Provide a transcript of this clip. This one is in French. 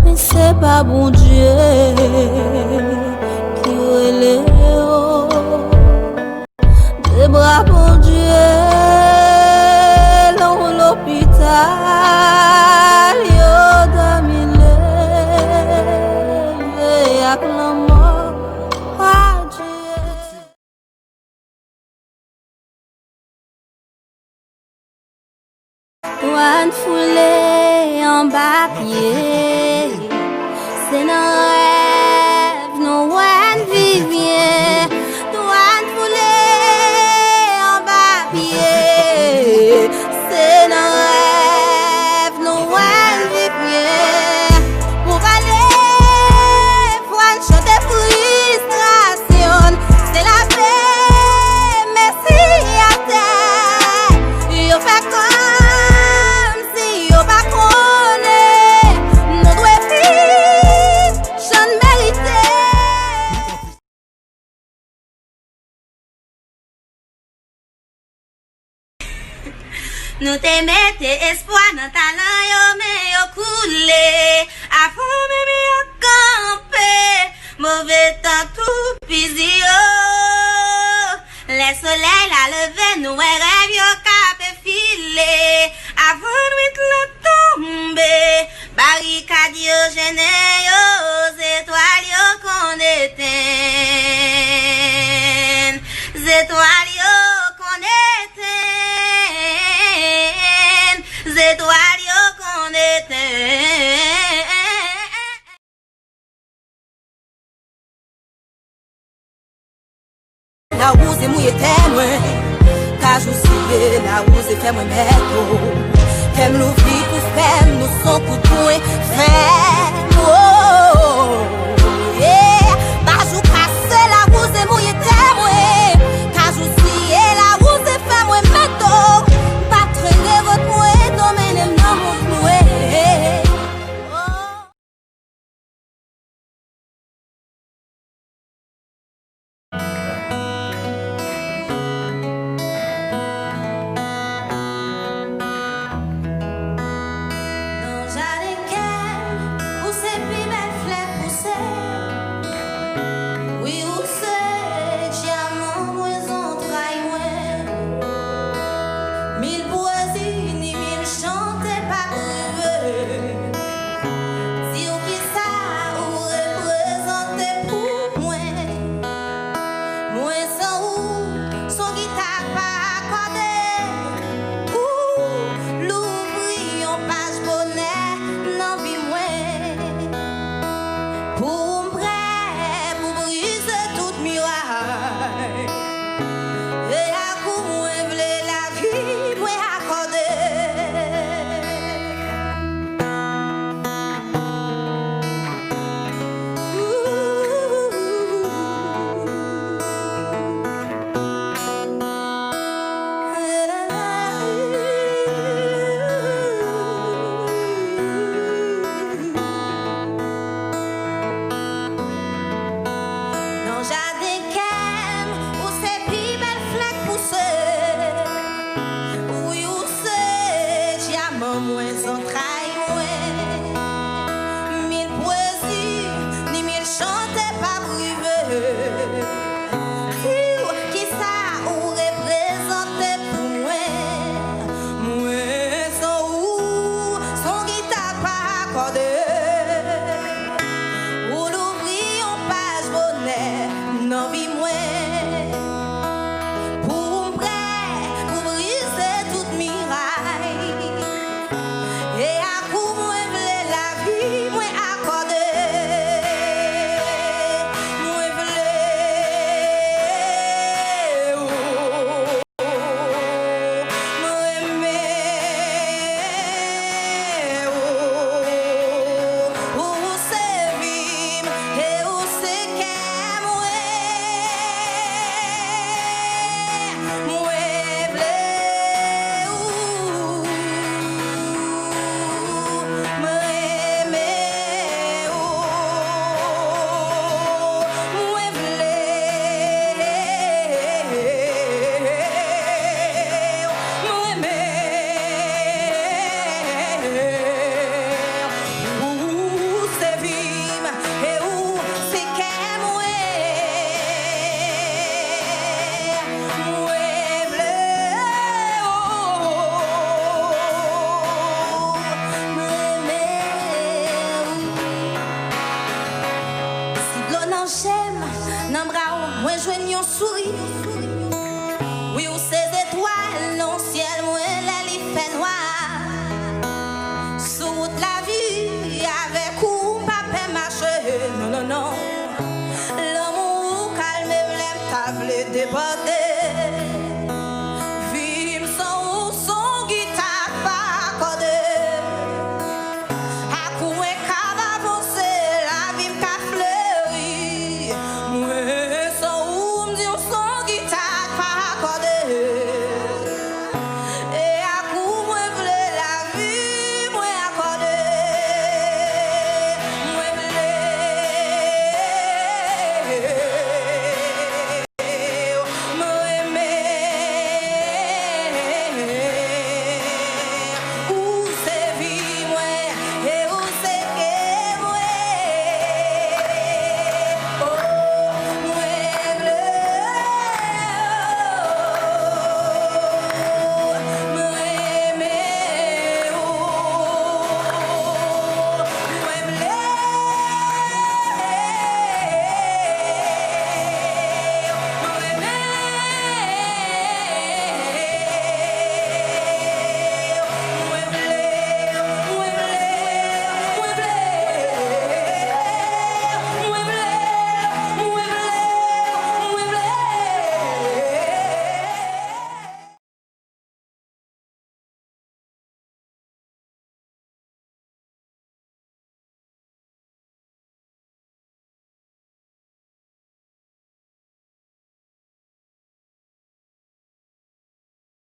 Mais c'est pas bon Dieu qui relève des bras bon Dieu dans l'hôpital yo damile et acclamant à Dieu. Douane foulée en bas pied, c'est nos rêves, nos douane vivien. Douane foulée en bas pied, c'est nos rêves, nos douane vivien. Pour aller, douane chanter frustration, c'est la paix, MenSaKiAtis. Yo fait comme si yo pas connaît, nous doit vivre, j'en mérite. Nous te mettons espoir dans talent yo mais yo coulé. Avant même yo campé, mauvais temps tout pisi yo. Les soleils la levé, nous rêve yo cap filé. Avant nuit la tombe, barricade yo gêné yo, étoiles yo qu'on éteint. Étoiles yo qu'on éteint. Étoiles yo qu'on éteint. La rose est mouillée témoin, car je suis la rose est fait moi mettre. Femme l'ouvrir pour faire nous son coup de poing. Femme, oh, yeah. Bah, je casse la rose est mouillée témoin, car je suis la rose est fait moi mettre. Pas traîner votre mouet, domaine non mon mouet. Où c'est Qui ça ou représente pour moi? Moi, son ou, son guitare pas accordé. Ou l'ouvrir en page bonnet, non vie moi. Moi joignons souris, oui ou ces étoiles, non ciel, moi la lit fait noir. Sur route la vie, avec ou papa marcher, non non non. L'amour calme, l'aime table déborder.